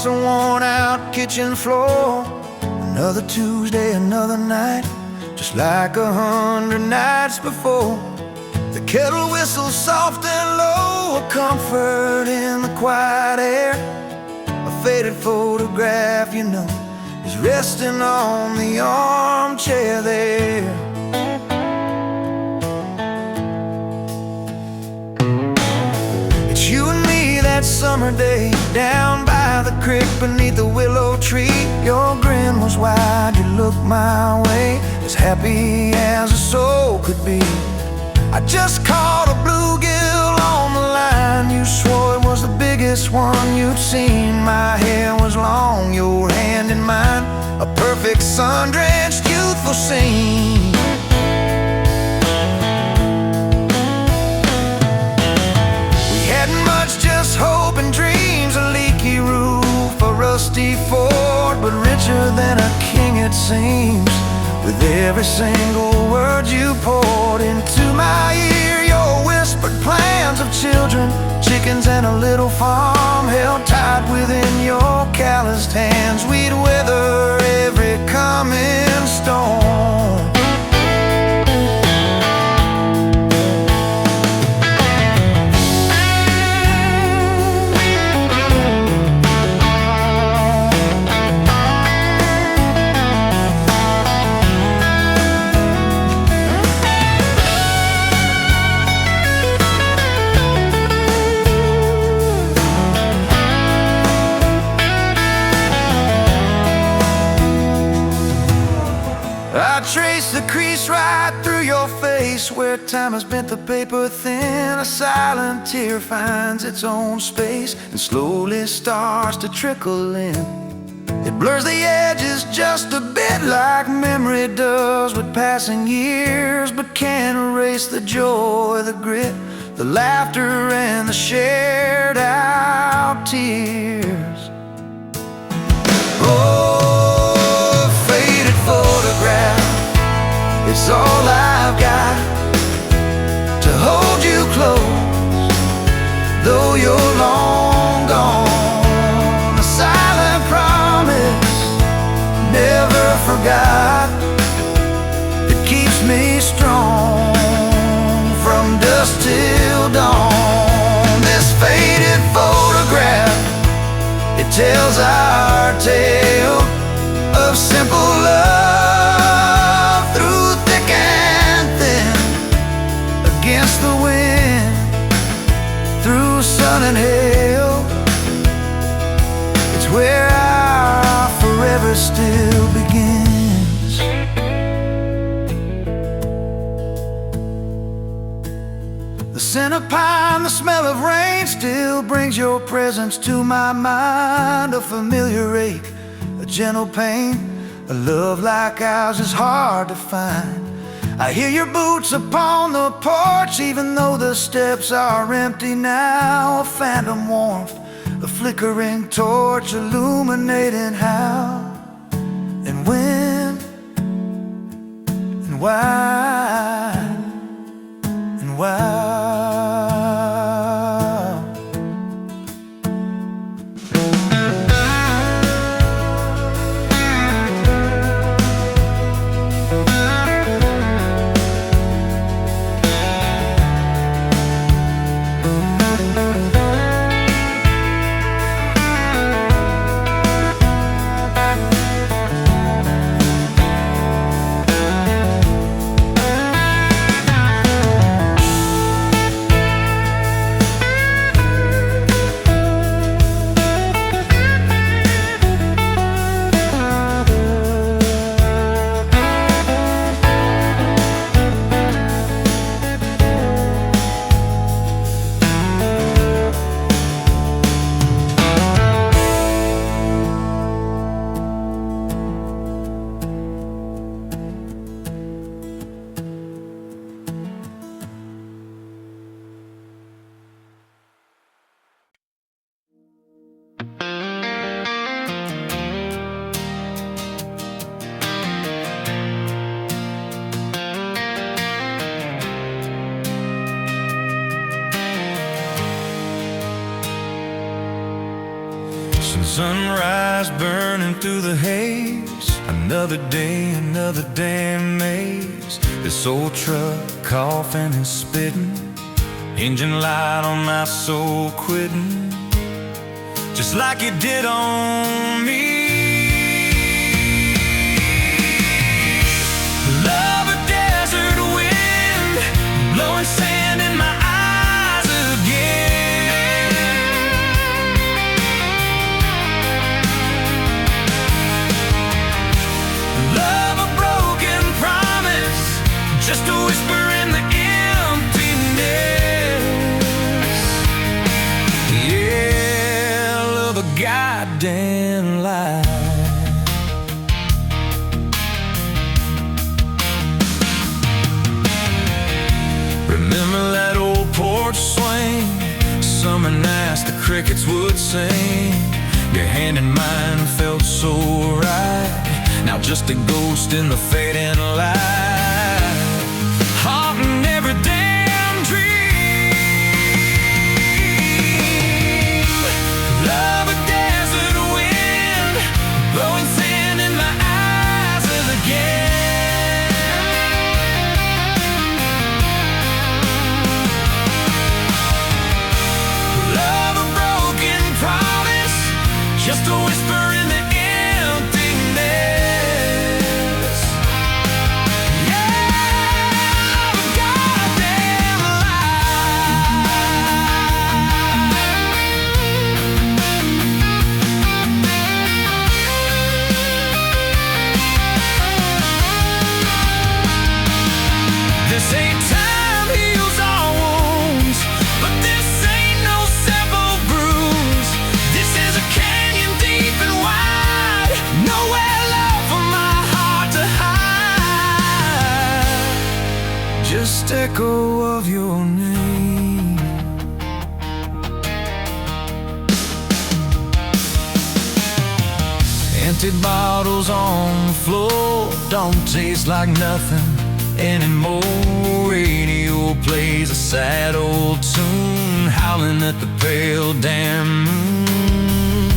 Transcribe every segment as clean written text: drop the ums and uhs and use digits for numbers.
across a worn-out kitchen floor. Another Tuesday, another night, just like 100 nights before. The kettle whistles soft and low, a comfort in the quiet air. A faded photograph, you know, is resting on the armchair there. It's you and me that summer day, down by the creek beneath the willow tree. Your grin was wide, you looked my way, as happy as a soul could be. I just caught a bluegill on the line. You swore it was the biggest one you'd seen. My hair was long, your hand in mine, a perfect sun-drenched youthful scene. We hadn't much, just hope and dreams, a leaky roof, a rusty Ford, but richer than a king it seems. With every single word you poured into my ear, your whispered plans of children, chickens and a little farm, held tight within your calloused hands. We'd weather every coming storm. I trace the crease right through your face, where time has bent the paper thin. A silent tear finds its own space and slowly starts to trickle in. It blurs the edges just a bit, like memory does with passing years, but can't erase the joy, the grit, the laughter and the shared out tears. Oh, faded photograph, it's all I've got to hold you close, though you're long gone. A silent promise, never forgot, it keeps me strong from dusk till dawn. This faded photograph, it tells our tale of simple love through thick and thin, against the wind, through sun and hail. It's where our forever still begins. The scent of pine, the smell of rain, still brings your presence to my mind. A familiar ache, a gentle pain, a love like ours is hard to find. I hear your boots upon the porch, even though the steps are empty now. A phantom warmth, a flickering torch, illuminating how and when and why and why. Sunrise burning through the haze. Another day, another damn maze. This old truck coughing and spitting. Engine light on my soul quitting, just like it did on me. Love a desert wind, blowing sand in my eyes again. Love a broken promise, just a whisper in the emptiness. Yeah, love a goddamn lie. Remember that old porch swing? Summer nights the crickets would sing. Your hand in mine felt so right. Now just a ghost in the fading light, haunting every damn dream. Love a desert wind, blowing sand in my eyes again. Just a whisper in the emptiness. Yeah, love a goddamn lie. This ain't time heals all wounds, but this ain't no simple bruise. This is a deep and wide, nowhere left for my heart to hide. Just echo of your name. Empty bottles on the floor don't taste like nothing anymore. Radio plays a sad old tune, howling at the pale damn moon,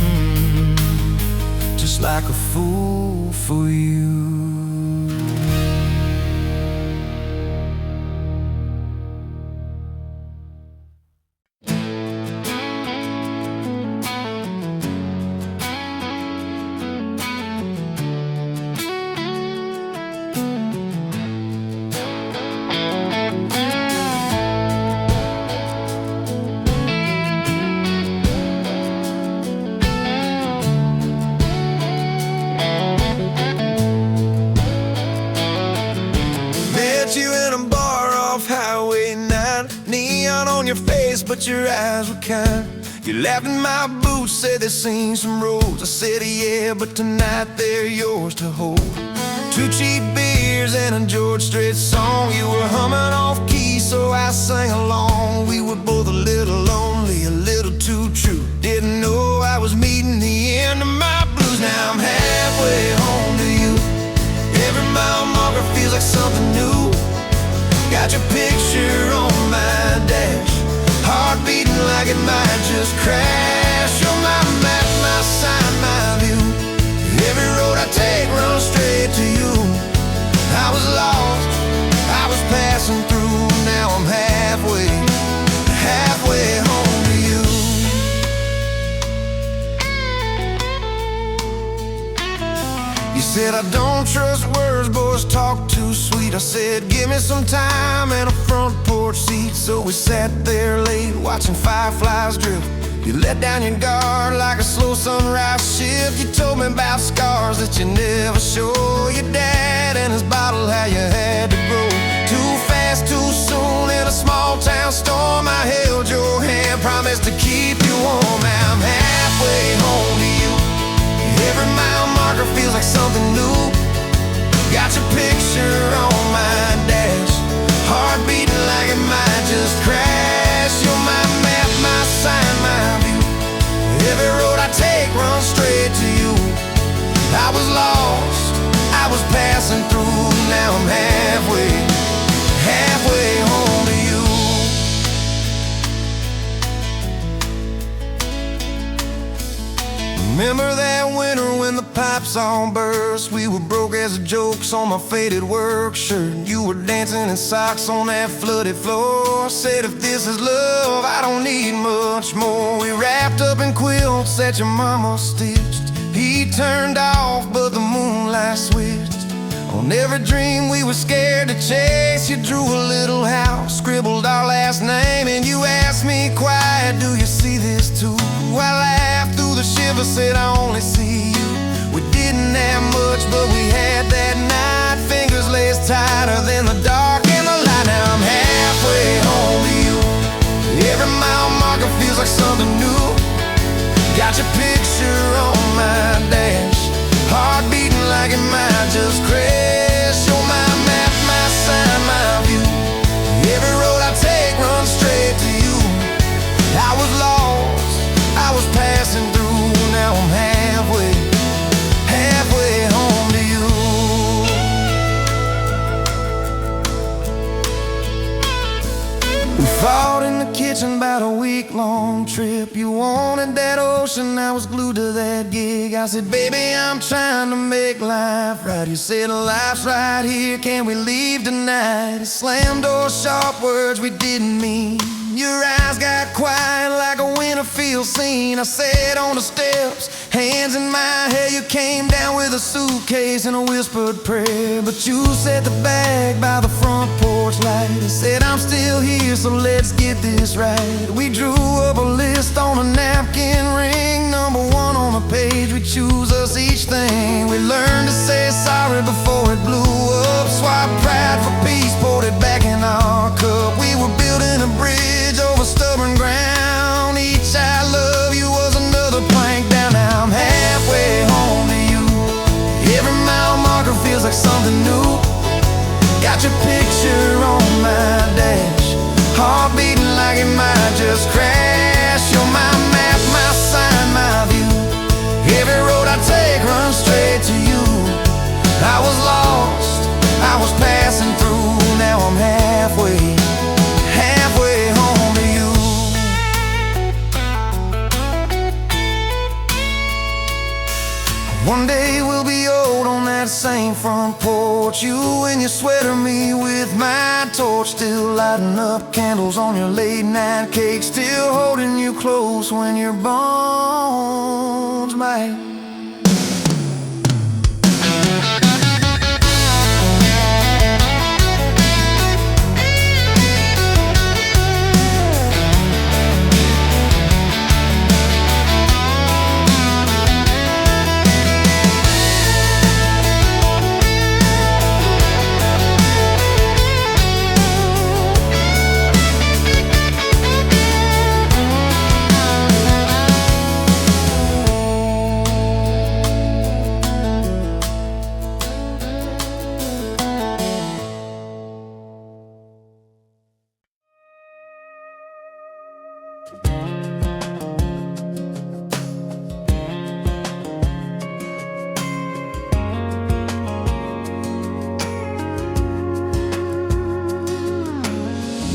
just like a fool for you. You in a bar off Highway 9, neon on your face, but your eyes were kind. You laughed in my boots, said they've seen some roads. I said yeah, but tonight they're yours to hold. 2 cheap beers and a George Strait song. You were humming off key, so I sang along. We were both a little lonely, a little too true. Didn't know I was meeting the end of my blues. Now I'm halfway home to you. Every mile marker feels like something new. Got your picture on my dash, heart beating like it might just crash. You're my map, my sign, my view. Every road I take runs straight to you. I was lost, I was passing through. Now I'm halfway home to you. You said I don't trust words, boys talk too sweet. I said give me some time and a front porch seat. So we sat there late watching fireflies drift. You let down your guard like a slow sunrise shift. You told me about scars that you never show. Your dad and his bottle, how you had to grow too fast, too soon in a small town storm. I held your hand, promised to keep you warm. Now I'm halfway home to you. Every mile marker feels like something new. Got your picture on my dash, heart beating like it might just crash. You're my map, my sign, my view. Every road I take runs straight to you. I was lost, I was passing through. Now I'm halfway home to you. Remember that winter when the pipes all burst? We were broke as jokes on my faded work shirt. You were dancing in socks on that flooded floor. Said if this is love, I don't need much more. We wrapped up in quilts that your mama stitched. He turned off, but the moonlight switched. On every dream we were scared to chase, you drew a little house, scribbled our last name, and you asked me quiet, do you see this too? I laughed through the shiver, said I only see you. We didn't have much, but we had that night. Fingers laced tighter than the dark and the light. Now I'm halfway home to you. Every mile marker feels like something new. Got your picture on my dash, heart beating like it might just crash. You're my map, my sign, my view. Every road I take runs straight to you. I was lost, I was passing through. Now I'm halfway home to you. We fought in the kitchen about a week-long trip. You wanted that ocean, I was glued to that gig. I said, baby, I'm trying to make life right. You said, life's right here, can we leave tonight? It slammed doors, sharp words we didn't mean. Your eyes got quiet like a winter field scene. I sat on the steps, hands in my hair. You came down with a suitcase and a whispered prayer. But you set the bag by the front porch light and said, I'm still here, so let's get this right. We drew up a list on a napkin ring, number one on the page, we choose us each thing. We learned to say sorry before it blew up. Swap pride for peace, poured it back in our cup. We were building a bridge over stubborn ground. Each I love you was another plank down. Now I'm halfway home to you. Every mile marker feels like something new. Got your picture on my dash, heart beating like it might just crash. You're my map, my sign, my view. Every road I take runs straight to you. I was lost, I was passing through. Now I'm halfway home to you. One day we'll be old on that same front porch. You in your sweater, me with my torch. Still lighting up candles on your late night cake. Still holding you close when your bones might.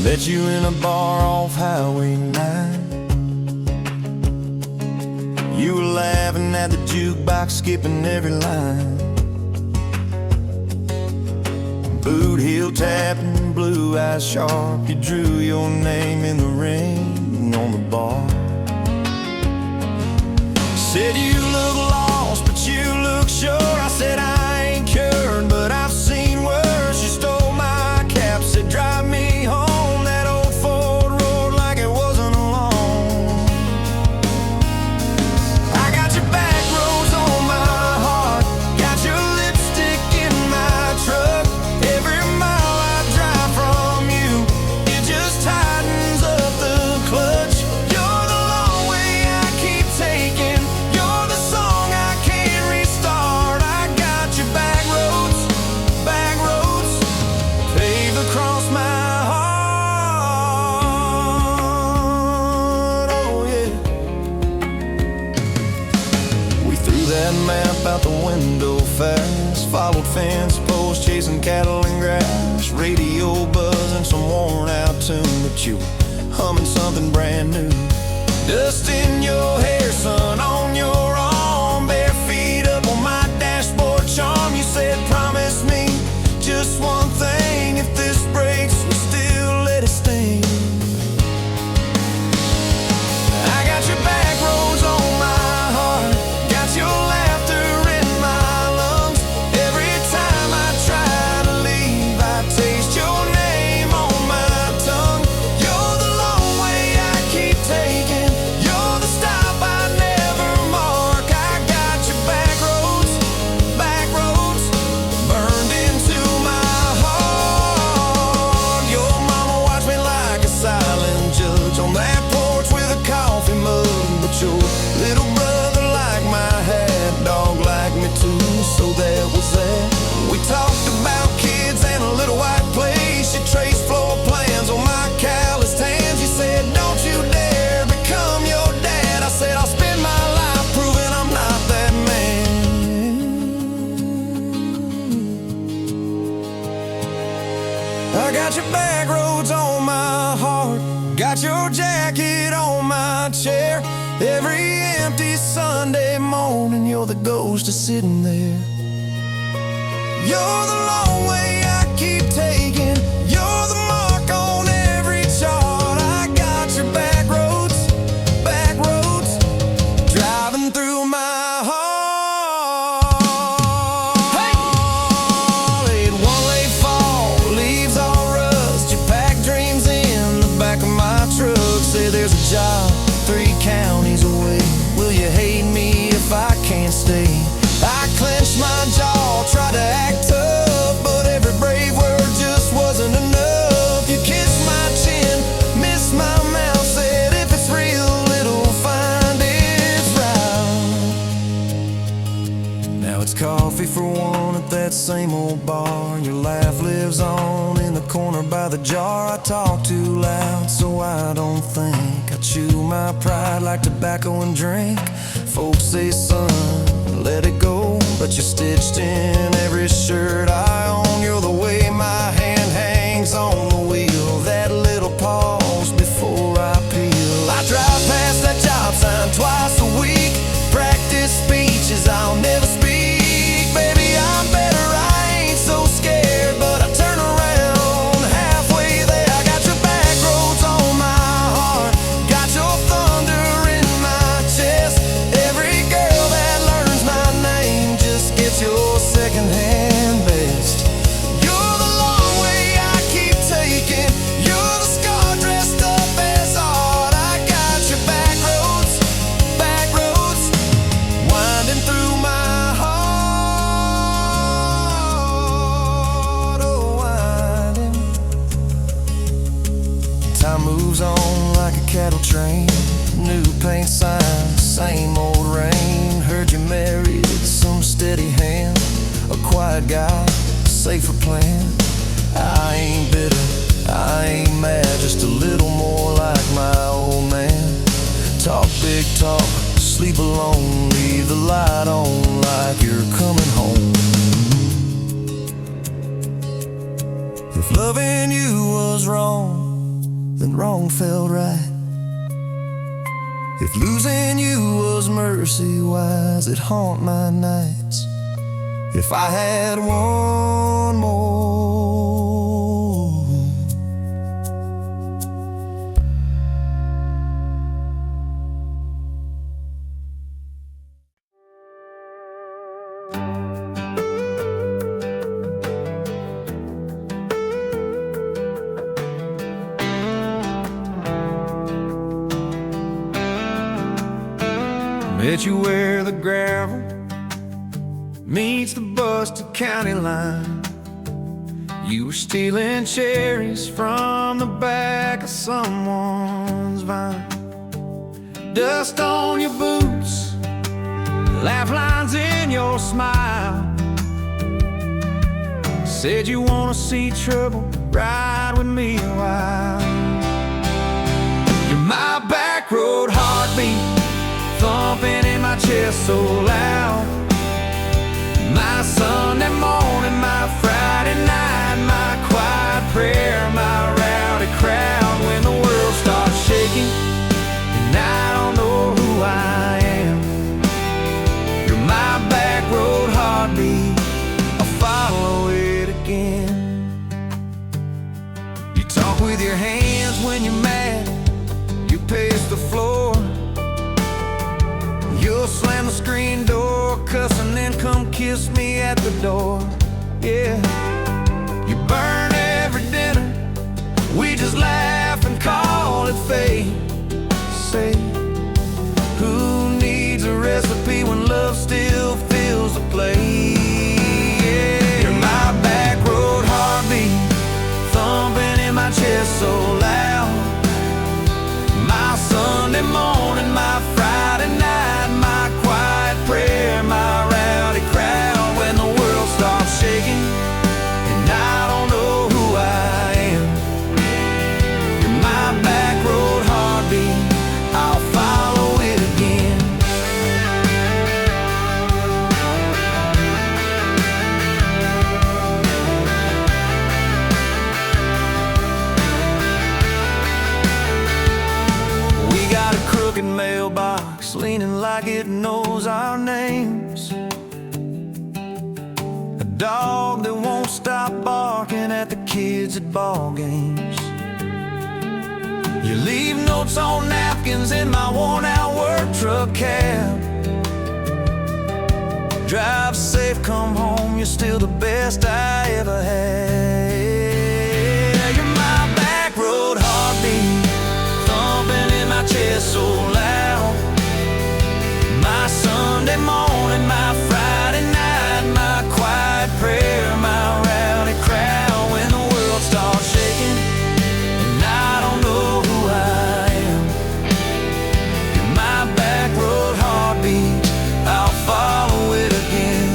Met you in a bar off Highway 9. You were laughing at the jukebox, skipping every line. Boot heel tapping, blue eyes sharp. You drew your name in the ring on the bar. Said you look lost, but you look sure. I said I ain't cured, but I've seen worse. You stole my cap, said drive me home. Followed fence posts, chasing cattle and grass. Radio buzzing some worn out tune, but you were humming something brand new. Dust in your hair, sun on your arm. so that was that. We talked about kids and a little white place. She traced floor plans on my calloused hands. She said, don't you dare become your dad. I said, I'll spend my life proving I'm not that man. I got your back roads on my heart, got your jacket on my chair. Every empty Sunday morning, you're the ghost of sitting there. You're the long way I keep taking. You're the mark on every chart. I got your back roads, driving through my heart. Hey! Late one late fall, leaves all rust. You pack dreams in the back of my truck. Say there's a job 3 counties away. Will you hate me if I can't stay? I clenched my jaw, tried to act tough, but every brave word just wasn't enough. You kissed my chin, missed my mouth, said if it's real, it'll find its route. Now it's coffee for one at that same old bar. Your laugh lives on in the corner by the jar. I talk too loud, so I don't think. I chew my pride like tobacco and drink. Folks say, son, let it go, but you're stitched in every shirt I own. You're the way my hand hangs on the wheel, that little pause before I peel. I drive past that job sign twice a week, practice speeches I'll never speak. Baby, I'm better, I ain't so scared, but I turn around halfway there. I got your back roads on my heart, got your thunder in my chest. Every girl that learns my name just gets your second-hand best. You're the long way I keep taking. You're the scar dressed up as art. I got your back roads, winding through my heart, oh, winding. Time moves on like a cattle train, new paint signs, same old rain. Heard you married some steady hand, a quiet guy, safer plan. I ain't bitter, I ain't mad, just a little more like my old man. Talk big talk, sleep alone, leave the light on like you're coming home. If loving you was wrong, then wrong felt right. If losing you was mercy, why's it haunt my nights? If I had one more. Met you where the gravel meets the busted county line. You were stealing cherries from the back of someone's vine. Dust on your boots, laugh lines in your smile. Said you wanna see trouble, ride with me a while. You're my back road heartbeat, thumping in my chest so loud. My Sunday morning, my Friday night, my quiet prayer, my rowdy crowd. When the world starts shaking and I don't know who I am, you're my back road heartbeat, I'll follow it again. You talk with your hands when you're mad, you pace the floor. You'll slam the screen door, cuss, and then come kiss me at the door. Yeah, you burn every dinner, we just laugh and call it fate. Say, who needs a recipe when love still fills the plate? Yeah, you're my back road heartbeat, thumping in my chest so loud. My Sunday morning, my Friday night, my quiet prayer, my rowdy crowd. When dog that won't stop barking at the kids at ball games. You leave notes on napkins in my worn-out work truck cab. Drive safe, come home, you're still the best I ever had. You're my back road heartbeat, thumping in my chest so loud. My Sunday morning, my Friday night, my quiet prayer, my rowdy crowd. When the world starts shaking and I don't know who I am, you're my back road heartbeat, I'll follow it again.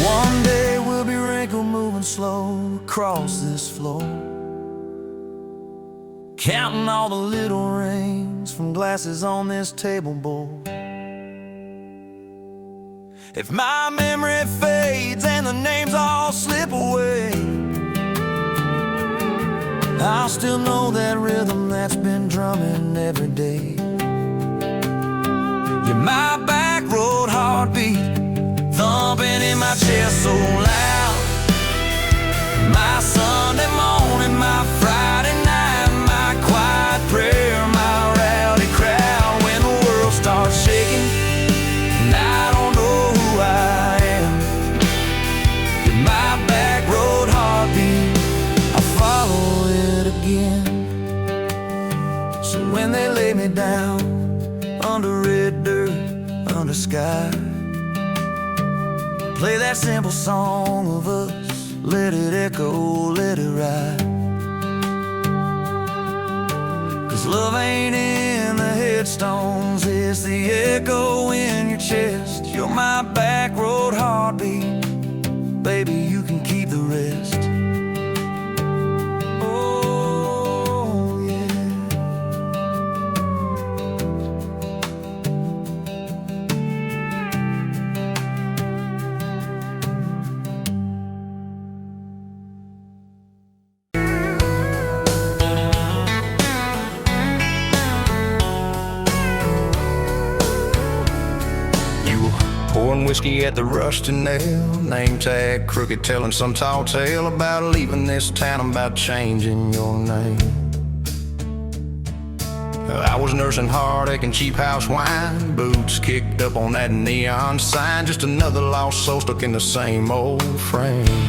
One day we'll be wrinkled, moving slow across this floor, counting all the little rings from glasses on this table board. If my memory fades and the names all slip away, I'll still know that rhythm that's been drumming every day. You're my back road heartbeat, thumping in my chest so loud. My Sunday morning, my Friday night, my quiet prayer, my rowdy crowd. When the world starts shaking and I don't know who I am, you're my back road heartbeat, I'll follow it again. So when they lay me down under red dirt, under sky, play that simple song of us, let it echo, let it ride. 'Cause love ain't in the headstones, it's the echo in your chest. You're my back road heartbeat, baby, you can keep the rest. Oh, yeah. Pouring whiskey at the Rusty Nail, name tag crooked, telling some tall tale about leaving this town, about changing your name. I was nursing heartache and cheap house wine, boots kicked up on that neon sign, just another lost soul stuck in the same old frame.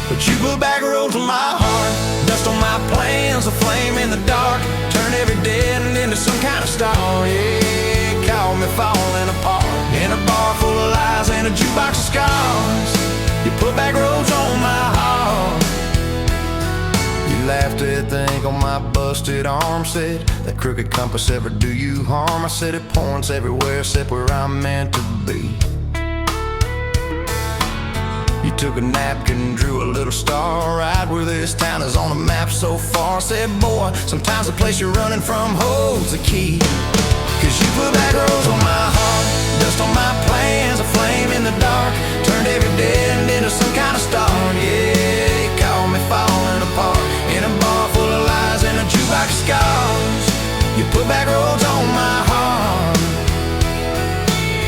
But you put back roads on my heart, dust on my plans, a flame in the dark, turn every dead end into some kind of star. Yeah, call me falling apart in a bar full of lies and a jukebox of scars. You put back roads on my heart. You laughed at the ink on my busted arm, said that crooked compass ever do you harm. I said it points everywhere except where I'm meant to be. You took a napkin and drew a little star right where this town is on the map so far. Said, boy, sometimes the place you're running from holds the key. 'Cause you put back roads on my heart, dust on my plans, a flame in the dark, turned every dead end into some kind of star. Yeah, you called me falling apart in a bar full of lies and a jukebox of scars. You put back roads on my heart.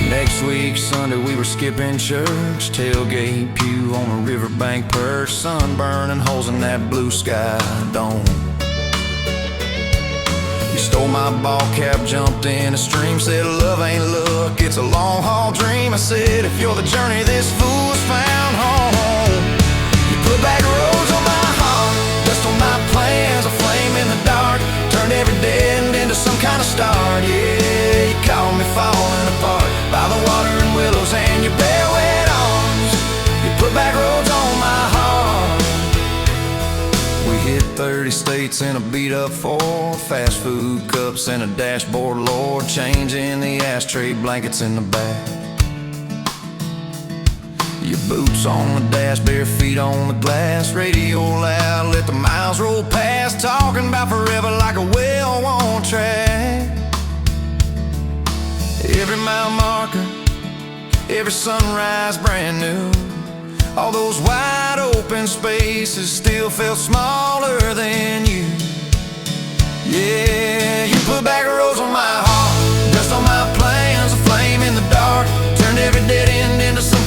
Next week, Sunday, we were skipping church, tailgate pew on a riverbank perch, sun burning holes in that blue sky dome. Stole my ball cap, jumped in a stream, said love ain't luck, it's a long haul dream. I said if you're the journey this fool's found home. You put back roads on my heart, dust on my plans, a flame in the dark, turned every dead end into some kind of start. Yeah, you called me falling apart by the water and willows and your bare wet arms. You put back roads on my heart. We hit 30 states in a beat-up Ford, fast food cups and a dashboard, Lord, changing the ashtray blankets in the back. Your boots on the dash, bare feet on the glass, radio loud, let the miles roll past, talking about forever like a well-worn track. Every mile marker, every sunrise brand new. All those wide open spaces still felt smaller than you. Yeah, you put back roads on my heart, dust on my plans, a flame in the dark, turned every dead end into some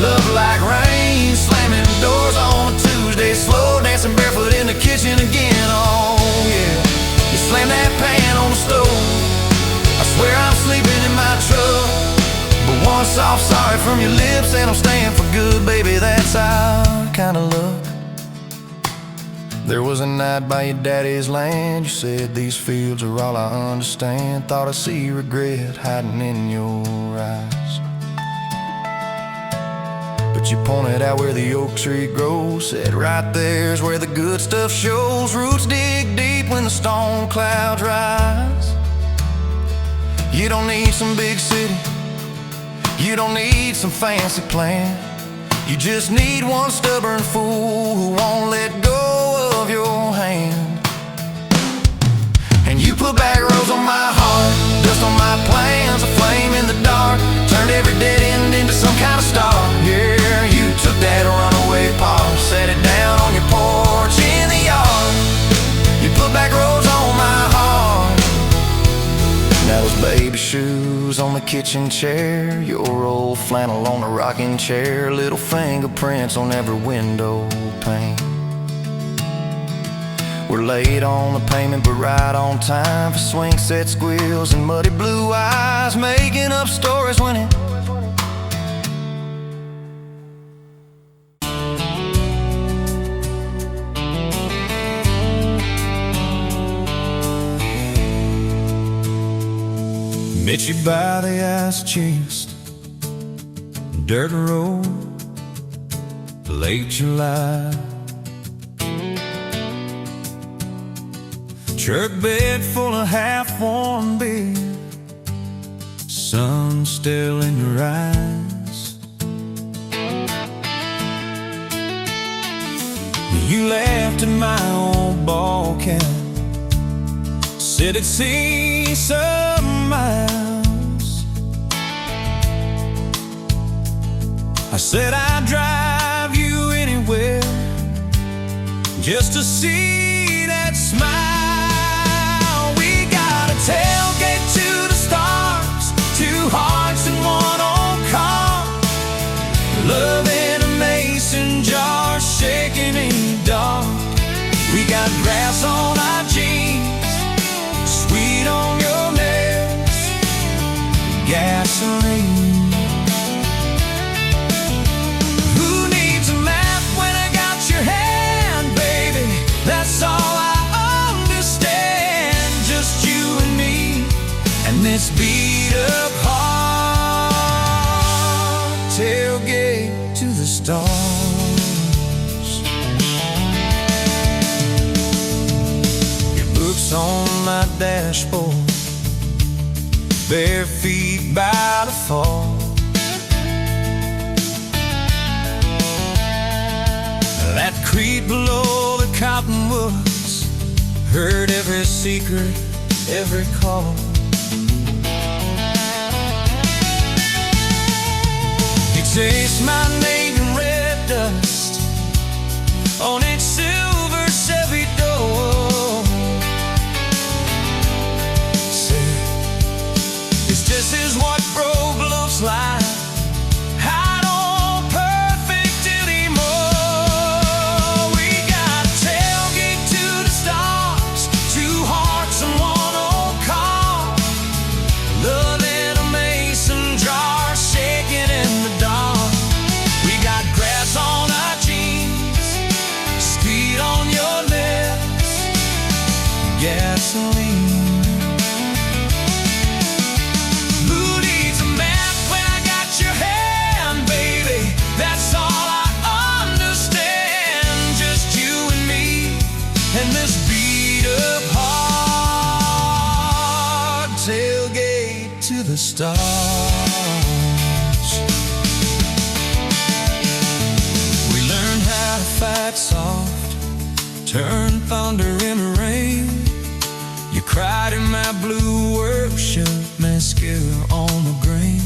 Love like rain, slamming doors on a Tuesday, slow dancing barefoot in the kitchen again. Oh yeah, you slam that pan on the stove, I swear I'm sleeping in my truck. But one soft sorry from your lips and I'm staying for good, baby, that's our kind of luck. There was a night by your daddy's land, you said these fields are all I understand. Thought I see regret hiding in your eyes, but you pointed out where the oak tree grows, said right there's where the good stuff shows. Roots dig deep when the storm clouds rise. You don't need some big city, you don't need some fancy plan. You just need one stubborn fool who won't let go of your hand. And you put back rows on my heart, dust on my plans, a flame in the dark, turned every dead end into some kind of star. Yeah, you took that runaway paw, set it down on your porch in the yard. You put back rows on my heart. Now those baby shoes on the kitchen chair, your old flannel on the rocking chair, little fingerprints on every window pane. We're late on the payment but right on time for swing set squeals and muddy blue eyes, making up stories when it met you by the ice chest, dirt road, late July. Truck bed full of half-warm beer, sun still in your eyes. You laughed at my old ball cap, said it'd see some miles. I said I'd drive you anywhere just to see that smile. We got a tailgate to the stars, two hearts in one old car, love in a mason jar, shaking in the dark. We got grass on our jeans, sweet on your lips, gasoline. Who needs a map when I got your hand, baby? That's all I understand. Just you and me and this beat up heart, tailgate to the stars. Your books on my dashboard, bare feet by the fall. That creek below the cottonwoods, heard every secret, every call. You taste my name in red dust on its silver Chevy door. This is what broke looks like. I don't perfect anymore. We got a tailgate to the stars, two hearts and one old car, love in a mason jar, shaking in the dark. We got grass on our jeans, speed on your lips, gasoline. And this beat up heart, tailgate to the stars. We learned how to fight soft, turn thunder into rain. You cried in my blue workshop, mascara on the grain.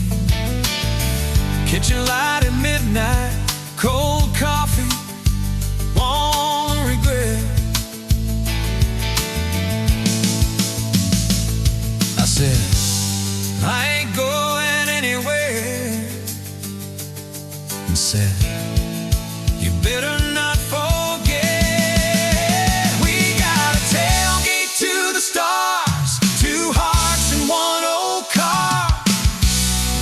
Kitchen light at midnight, cold coffee, won't regret. I ain't going anywhere and said, "You better not forget, we got a tailgate to the stars, two hearts in one old car,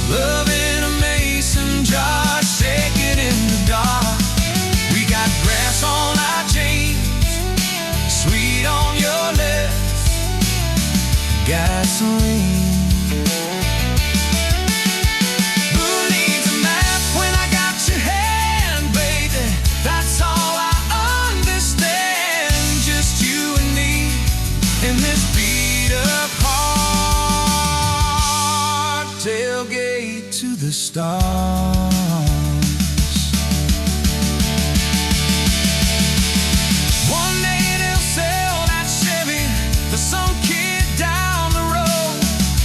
love in a mason jar, shaking in the dark. We got grass on our jeans, sweet on your lips, gasoline. Who needs a map when I got your hand, baby? That's all I understand. Just you and me in this beat-up heart, tailgate to the stars." One day they'll sell that Chevy to some kid down the road.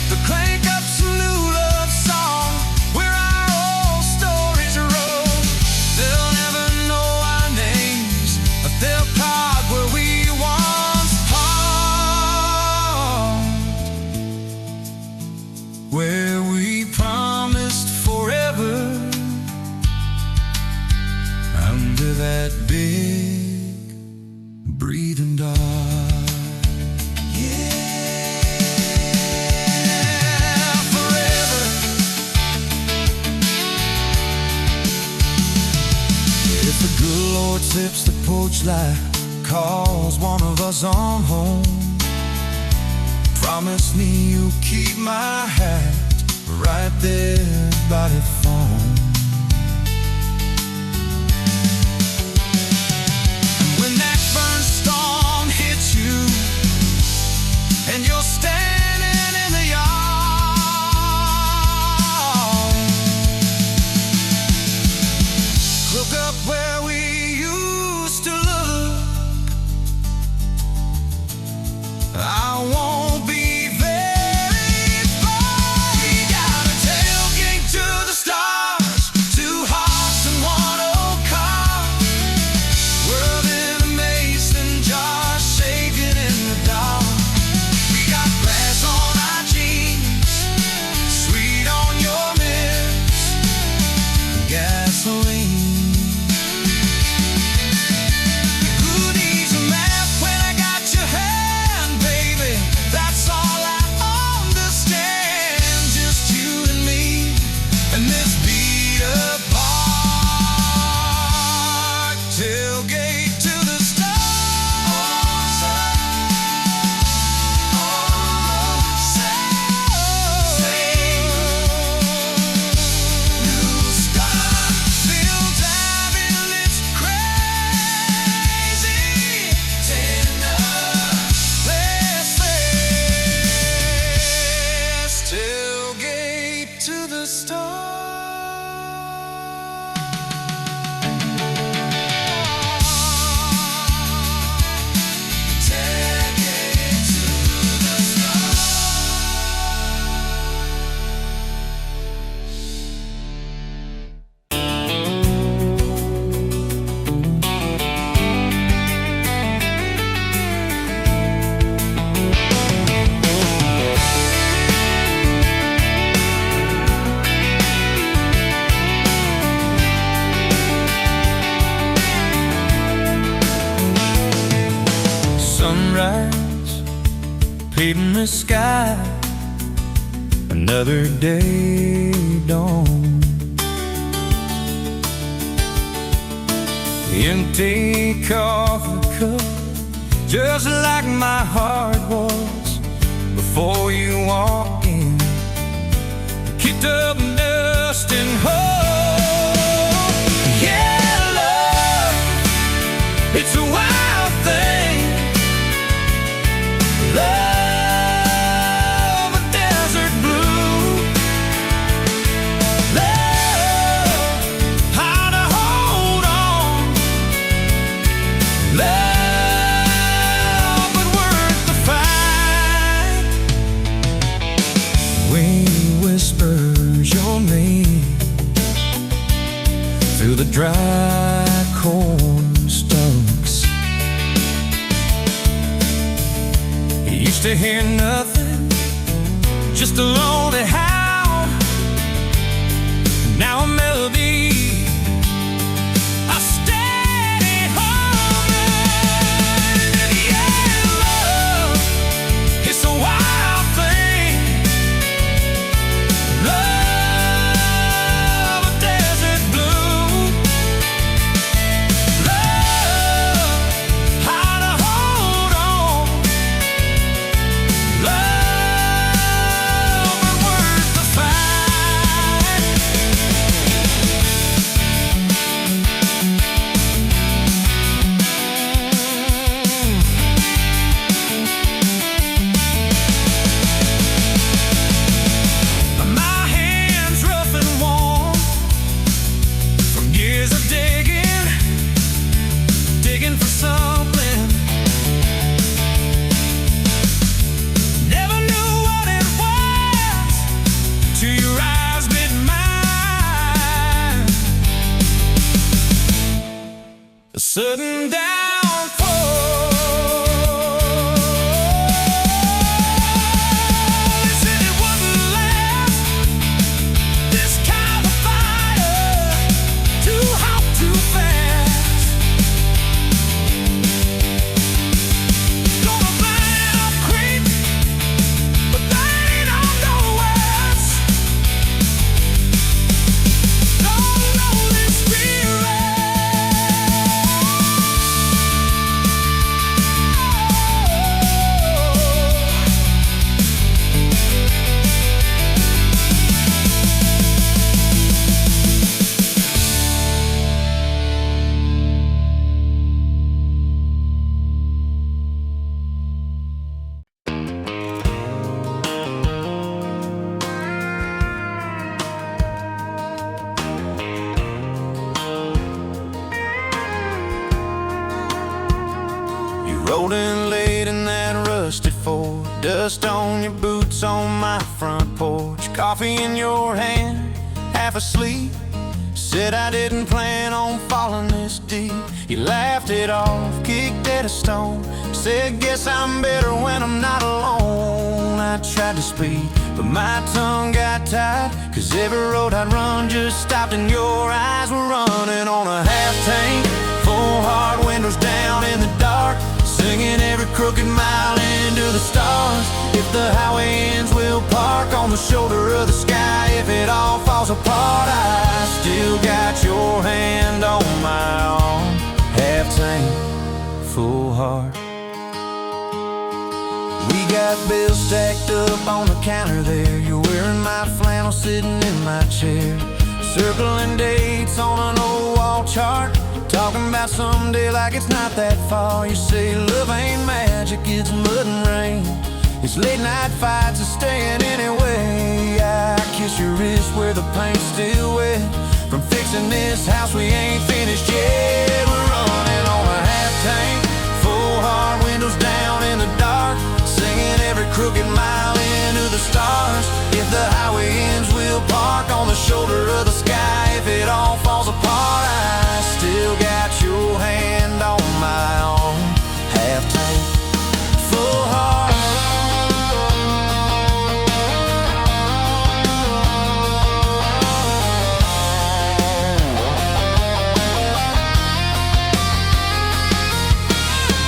They'll crank up some new love song where our old stories roll. They'll never know our names, but they'll park where we once parked, where we promised forever under that big breathing dog. Yeah, forever. If the good Lord sips the porch light, calls one of us on home, promise me you'll keep my hat right there by the phone. And when that burn storm hits you and you're standing in the yard, look up where we used to look. I won't be very far. We got a tailgate to the stars, two hearts in one old car, world in a mason jar, shaking in the dark. We got grass on our jeans, sweet on your lips, gasoline. Who needs a map when I got your hand, baby? That's all I understand. Just you and me and this beat-up heart, tailgate to the stars. New stars, still diving, it's crazy. Let's tailgate to the stars. Tailgate to the stars. Sunrise, painting the sky, another day dawn. Empty coffee cup, just like my heart was before you walked in. Kicked up dust and hope. Yeah, love, it's a wild thing. Love, a desert blue. Love, how to hold on. Love, but worth the fight. Wind whispers your name through the dry corn stalks. Used to hear nothing, just a lonely howl. Now a melody sudden downfall. They said it wouldn't last, this kind of fire, too hot, too fast. Gonna burn up quick, but they ain't on no west. Don't know this spirit. Rolling late in that rusted Ford, dust on your boots on my front porch, coffee in your hand, half asleep. Said I didn't plan on falling this deep. You laughed it off, kicked at a stone, said guess I'm better when I'm not alone. I tried to speak, but my tongue got tied, 'cause every road I'd run just stopped and your eyes were running on a half tank, full hard windows down in the dark, singing every crooked mile into the stars. If the highway ends, we'll park on the shoulder of the sky. If it all falls apart, I still got your hand on my arm. Half tank, full heart. We got bills stacked up on the counter there. You're wearing my flannel, sitting in my chair, circling dates on an old wall chart, talking about someday like it's not that far. You say love ain't magic, it's mud and rain, it's late night fights and staying anyway. I kiss your wrist where the paint's still wet from fixing this house we ain't finished yet. We're running on a half tank, full hard windows down in the dark, singing every crooked mile into the stars. If the highway ends, we'll park on the shoulder of the sky. If it all falls apart, I still got your hand on my arm. Half tank, full heart.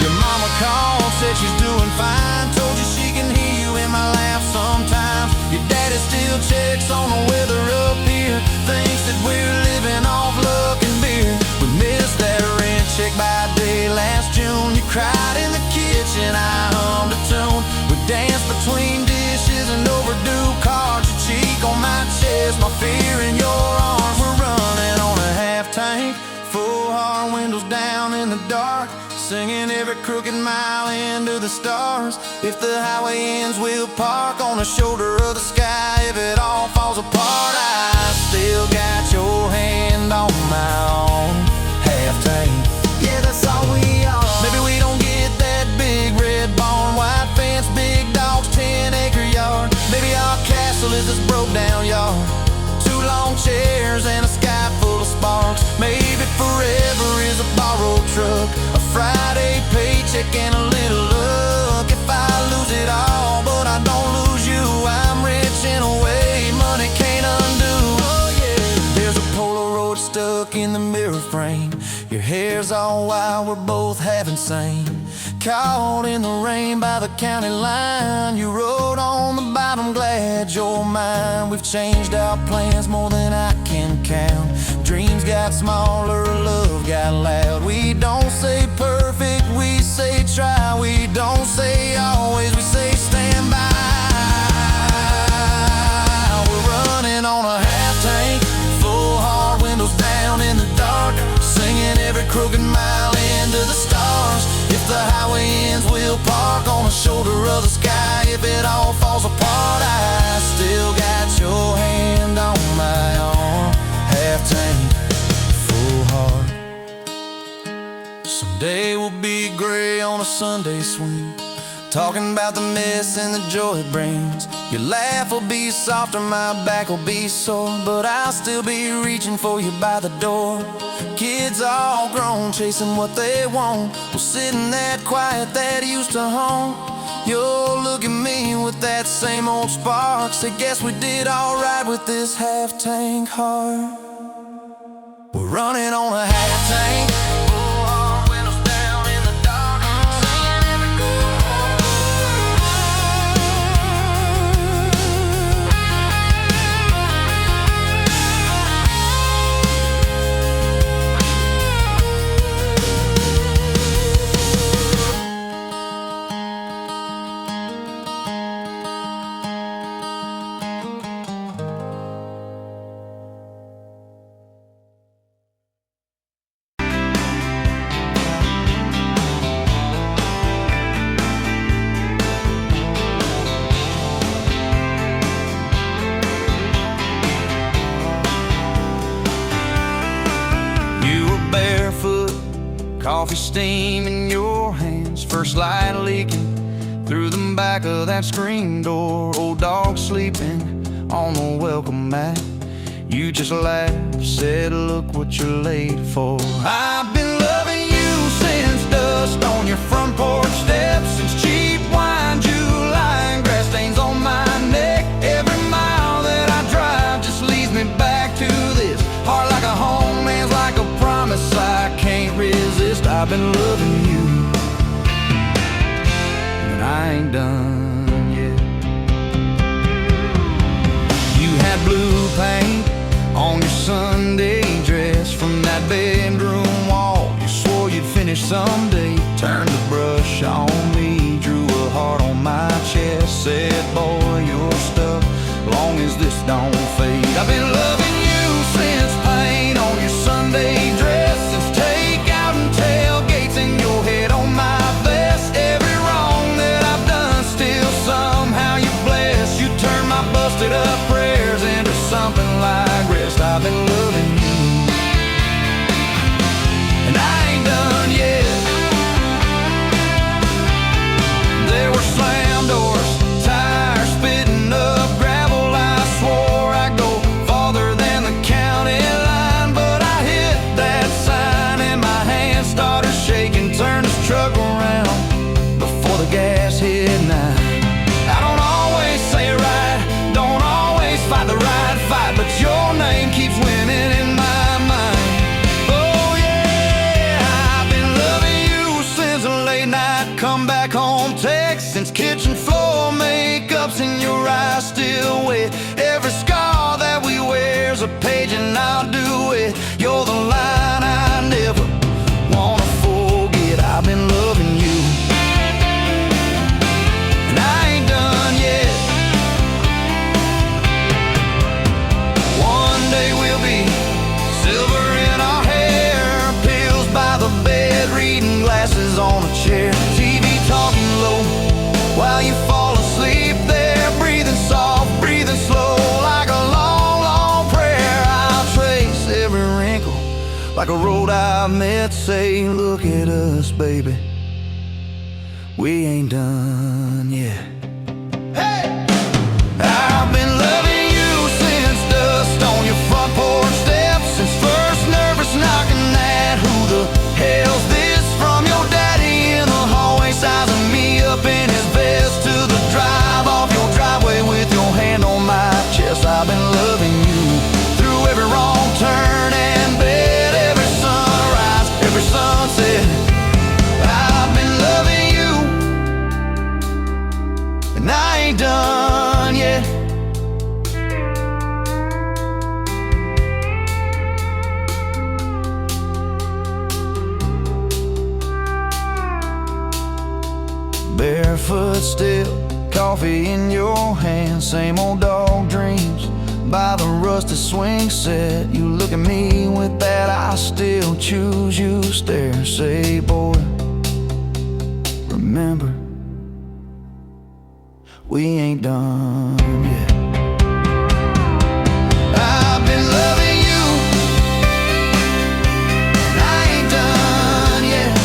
Your mama called, said she's doing fine, told you she can hear you in my laugh sometimes. Your daddy still checks on the weather up here, thinks that we're living off luck and beer. We missed that rent check by day last June. You cried in the kitchen, I hummed a tune. We danced between dishes and overdue cards. Your cheek on my chest, my fear in your arms. We're running on a half tank, full hard windows down in the dark, singing every crooked mile into the stars. If the highway ends, we'll park on the shoulder of the sky. If it all falls apart, I still got your hand on my arm. Half tank, yeah, that's all we are. Maybe we don't get that big red barn, white fence, big dogs, 10-acre yard. Maybe our castle is this broke down yard, 2 long chairs and a sky full of sparks. Maybe forever is a borrowed truck, a Friday paycheck and a little luck. If I lose it all, but I don't lose you, I'm rich in a way money can't undo. Oh yeah. There's a Polaroid stuck in the mirror frame, your hair's all wild, we're both half insane. Caught in the rain by the county line, you wrote on the bottom, glad you're mine. We've changed our plans more than I can count. Dreams got smaller, love got loud. We don't say perfect, we say try. We don't say always, we say stand by. We're running on a half tank, full hard windows down in the dark, singing every crooked mile into the stars. If the highway ends, we'll park on the shoulder of the sky. If it all falls apart, I still got your hand on my arm. Half tank, full heart. Someday we'll be gray on a Sunday swing, talking about the mess and the joy it brings. Your laugh will be softer, my back will be sore, but I'll still be reaching for you by the door. Kids all grown, chasing what they want, will sit in that quiet that used to haunt. You'll look at me with that same old spark, say guess we did alright with this half-tank heart. We're running on a half-tank. Coffee steam in your hands, first light leaking through the back of that screen door. Old dog sleeping on the welcome mat. You just laughed, said look what you're late for. I've been loving you since dust on your front porch steps, since cheap wine, July, and grass stains on my neck. Every mile that I drive just leads me back to this heart like a home, man's like a promise I can't resist. I've been loving you, and I ain't done yet. You had blue paint on your Sunday dress from that bedroom wall. You swore you'd finish someday. Turned the brush on me, drew a heart on my chest, said boy you're stuck long as this don't fade. I've been loving you since paint on your Sunday dress, since takeout and tailgates in your head on my vest. Every wrong that I've done, still somehow you bless. You turn my busted up prayers into something like rest. I've been loving you, and I ain't done yet. There were slam doors, tires spitting up gravel. I swore I'd go farther than the county line, but I hit that sign and my hand started shaking. Turned this truck around before the gas hit 9. I don't always say it right, don't always fight the right fight, but your name keeps winning in my mind. Oh yeah, I've been loving you since a late night come back home text, since kitchen floor makeup's in your eyes still wet. Every scar that we wear's a page and I'll do it. You're the line I never wanna forget. I've been loving you, and I ain't done yet. One day we'll be silver in our hair, pills by the bed, reading glasses on a chair, TV talking low while you fall asleep there, breathing soft, breathing slow, like a long, long prayer. I'll trace every wrinkle like a road I've met, say look at us baby, we ain't done yet. Hey! I've been loving you since dust on your front porch steps, since first nervous knocking at who the hell's this, from your daddy in the hallway sizing me up in his vest, to the drive off your driveway with your hand on my chest. I've been loving you through every wrong turn and bed, every sunrise, every sunset. I've been loving you, and I ain't done yet. Barefoot still, coffee in your hand, same old dog dreams by the rusted swing set. You look at me with that I still choose you stare, say boy remember, we ain't done yet. I've been loving you, and I ain't done yet.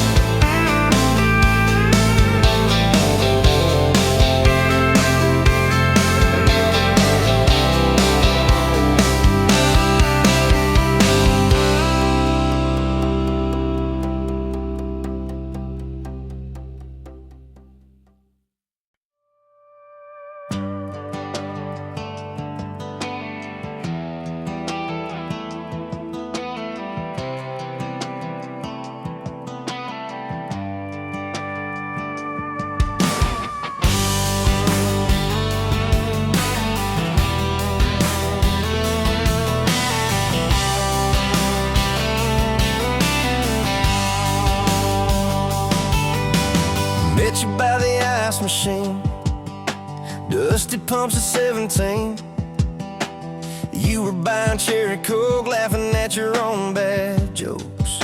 machine, dusty pumps at 17. You were buying cherry coke, laughing at your own bad jokes.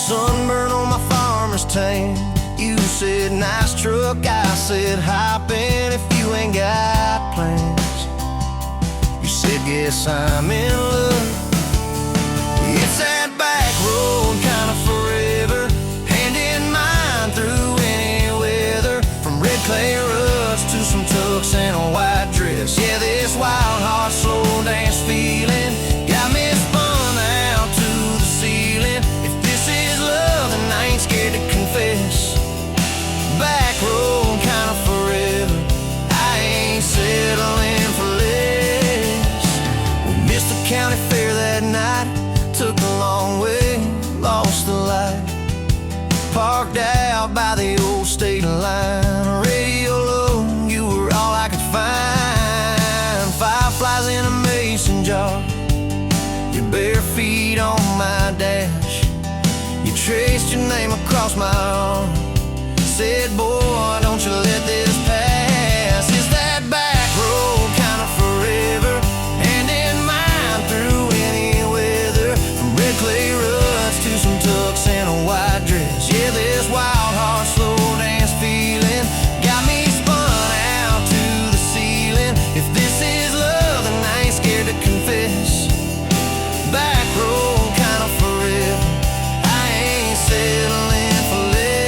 Sunburn on my farmer's tan. You said nice truck, I said hop in if you ain't got plans. You said guess I'm in love. It's that back road kind of forever, hand in mine through any weather. From red clay ruts to some tucks and a white dress. Yeah, this wild heart slow dance feeling got me spun out to the ceiling. If this is love, then I ain't scared to confess. Back road kind of forever, I ain't settling for less. We missed the county fair that night, took the long way, lost the light. Parked out by the old state line, radio low, you were all I could find. Fireflies in a mason jar, your bare feet on my dash. You traced your name across my arm, said, boy, don't you let this pass. Is that back road kind of forever, hand in mine through any weather. From red clay ruts to some tucks and a white dress. Yeah, this wild heart slow dance feeling got me spun out to the ceiling. If this is love, then I ain't scared to confess. Back road kind of forever, I ain't settling for less.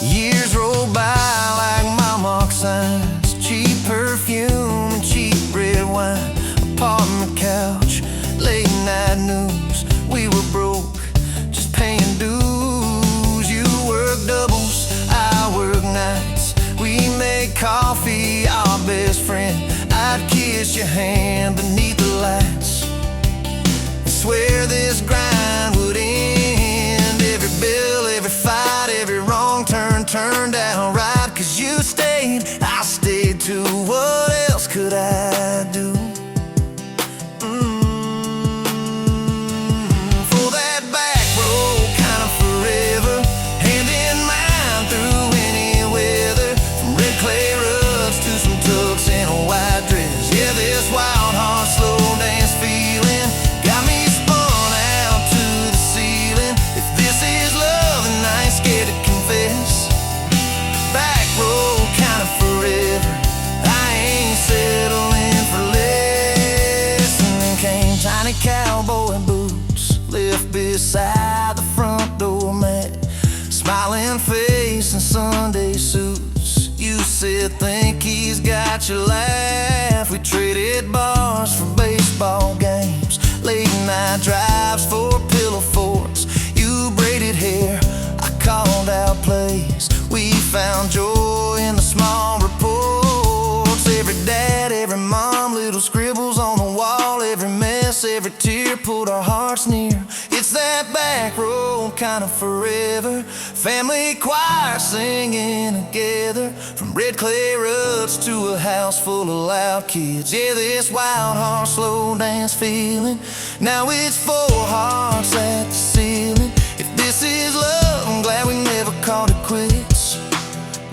Years roll by like mile mark signs, cheap perfume and cheap red wine. Apartment couch, late night news. We were broke, just paying dues. You work doubles, I work nights. We made coffee, our best friend. I'd kiss your hand beneath the lights and swear this grind would end. Every bill, every fight, every wrong turn turned out right. Cause you stayed, I stayed too. What else could I do? For that back road kind of forever, hand in mine through any weather. From red clay ruts to some tucks and a white dress. Yeah, this wild heart slow dance feeling got me spun out to the ceiling. If this is love, then I ain't scared to confess. Back road kind of forever, I ain't settling for less. And then came tiny cowboy boots, left beside the front door mat. Smiling face and Sunday suits. You said think he's got your laugh. We traded bars for baseball games, late night drives for pillow forts. You braided hair, I called out plays. We found joy in the small reports. Every dad, every mom, little scribbles on the wall. Every mess, every tear pulled our hearts near. It's that back road kind of forever, family choir singing together. From red clay ruts to a house full of loud kids. Yeah, this wild heart slow dance feeling, now it's four hearts at the ceiling. If this is love, I'm glad we never called it quits.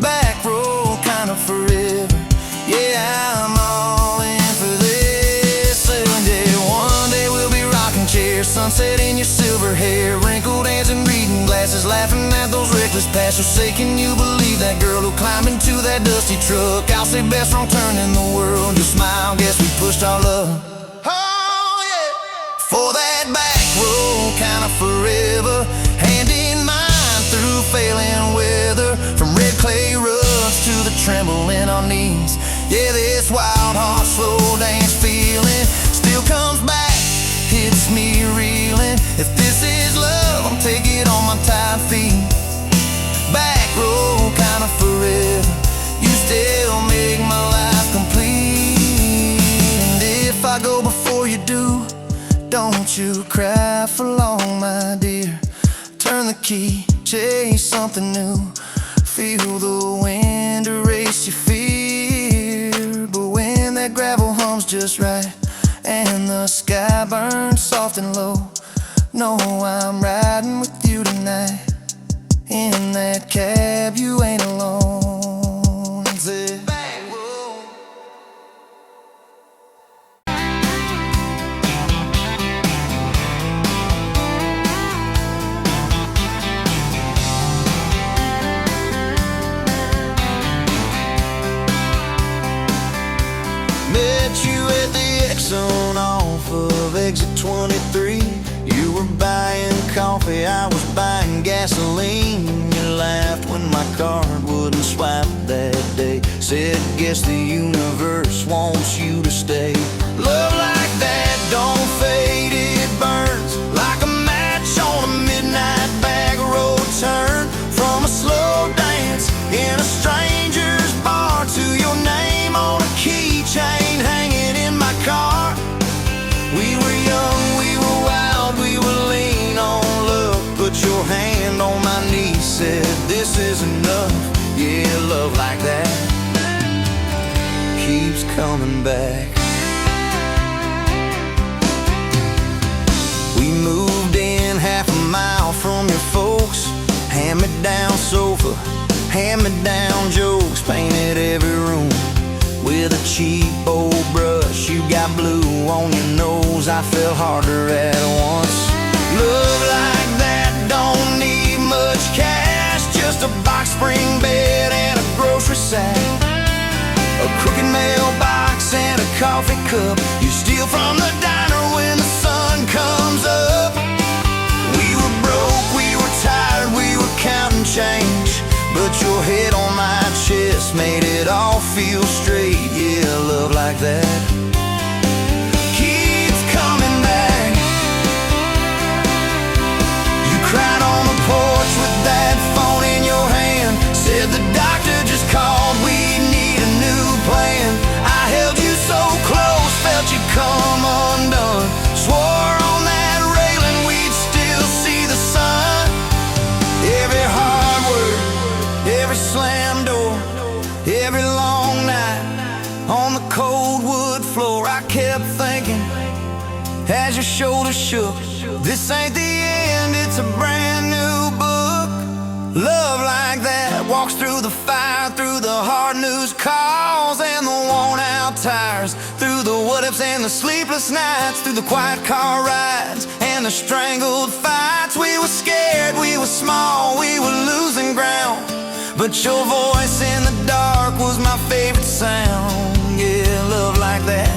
Back road kind of forever, yeah, I'm all in for this. And yeah, one day we'll be rocking chairs, sunset in your silver hair, wrinkled hands and reading glasses, laughing at those reckless pasts. So say, can you believe that girl who climbed into that dusty truck? I'll say best wrong turn in the world. You'll smile, guess we pushed our luck. Oh yeah, for that back road kind of forever, hand in mine through failing weather. From red clay ruts to the tremble in our knees. Yeah, this wild heart slow dance feeling still comes back, hits me reeling. If this is love, I'll take it on my tired feet. Back road kind of forever, you still make my life complete. And if I go before you do, don't you cry for long, my dear. Turn the key, chase something new. Feel the wind erase your fear. But when that gravel hums just right and the sky burns soft and low, know I'm riding with you tonight. In that cab, you ain't alone. Say, bang, whoa. Met you at the Exxon off of exit 23. You were buying coffee, I was buying gasoline. You laughed when my card wouldn't swipe that day. Said, guess the universe wants you to stay. Love like that don't fade, it burns like a match on a midnight back road turn. From a slow dance in a stranger's bar to your name on a keychain hanging in my car. We were young, we were wild, we were lean on love. Put your hand on my knee, said this is enough. Yeah, love like that keeps coming back. We moved in half a mile from your folks. Hand-me-down sofa, hand-me-down jokes. Painted every room with a cheap old brush. You got blue on your nose, I fell harder at once. Love like that don't need much cash, just a box spring bed and a grocery sack, a crooked mailbox and a coffee cup you steal from the diner when the sun comes up. We were broke, we were tired, we were counting change, but your head on my chest made it all feel straight. Yeah, love like that keeps coming back. You cried on the porch with that phone in your hand. Said the doctor just called, we need a new plan. I held you so close, felt you come undone. Swore on that railing we'd still see the sun. Every hard word, every slam door, every long night on the cold wood floor, I kept thinking as your shoulders shook, this ain't the end, it's a brand new book. Love like that walks through the fire, through the hard news calls and the worn out tires, through the what ifs and the sleepless nights, through the quiet car rides and the strangled fights. We were scared, we were small, we were losing ground, but your voice in the dark was my favorite sound. Yeah, love like that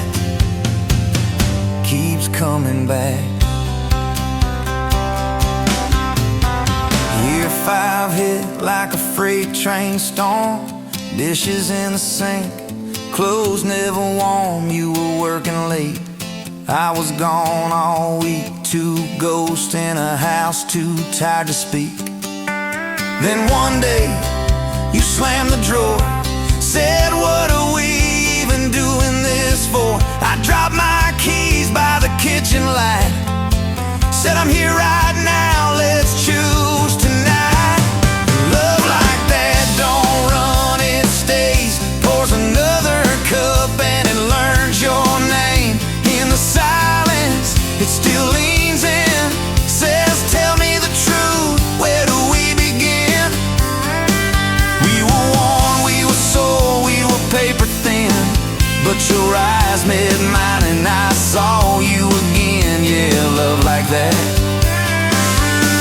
keeps coming back. Year 5 hit like a freight train storm. Dishes in the sink, clothes never warm. You were working late, I was gone all week. 2 ghosts in a house, too tired to speak. Then one day you slammed the drawer, said, what are we even doing this for? I dropped my keys by the kitchen light, said, I'm here right now, let's choose tonight. Love like that don't run, it stays. Pours another cup and it learns your name. In the silence, it still leans in, says, tell me the truth, where do we begin? We were worn, we were sore, we were paper thin, but your eyes met mine and I saw you again. Yeah, love like that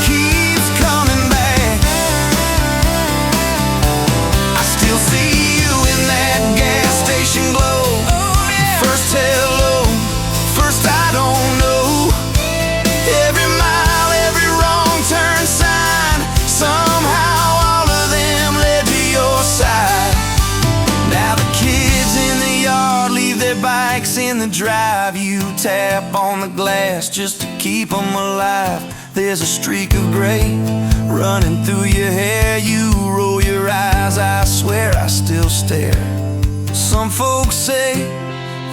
keeps coming back. I still see you in that gas station glow. First hello, first I don't know. Every mile, every wrong turn sign, somehow all of them led to your side. Now the kids in the yard leave their bikes in the drive. You tap on the glass just to keep them alive. There's a streak of gray running through your hair. You roll your eyes, I swear I still stare. Some folks say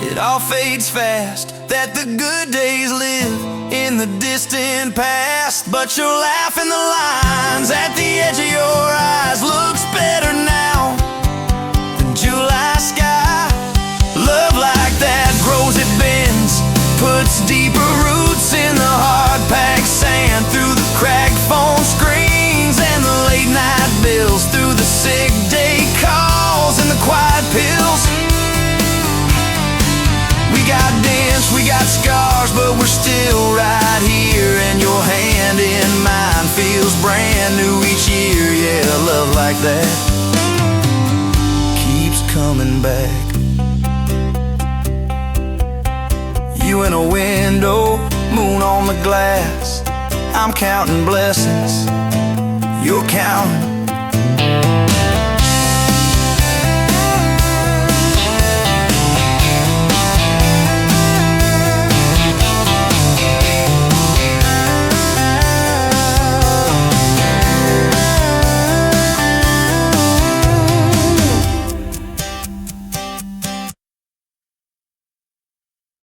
it all fades fast, that the good days live in the distant past. But your laugh in the lines at the edge of your eyes looks better now than July sky. Love like that grows, it bends, puts deeper roots in the hard-packed sand. we're still right here, and your hand in mine feels brand new each year. Yeah, love like that keeps coming back. You in a window, moon on the glass. I'm counting blessings, you're counting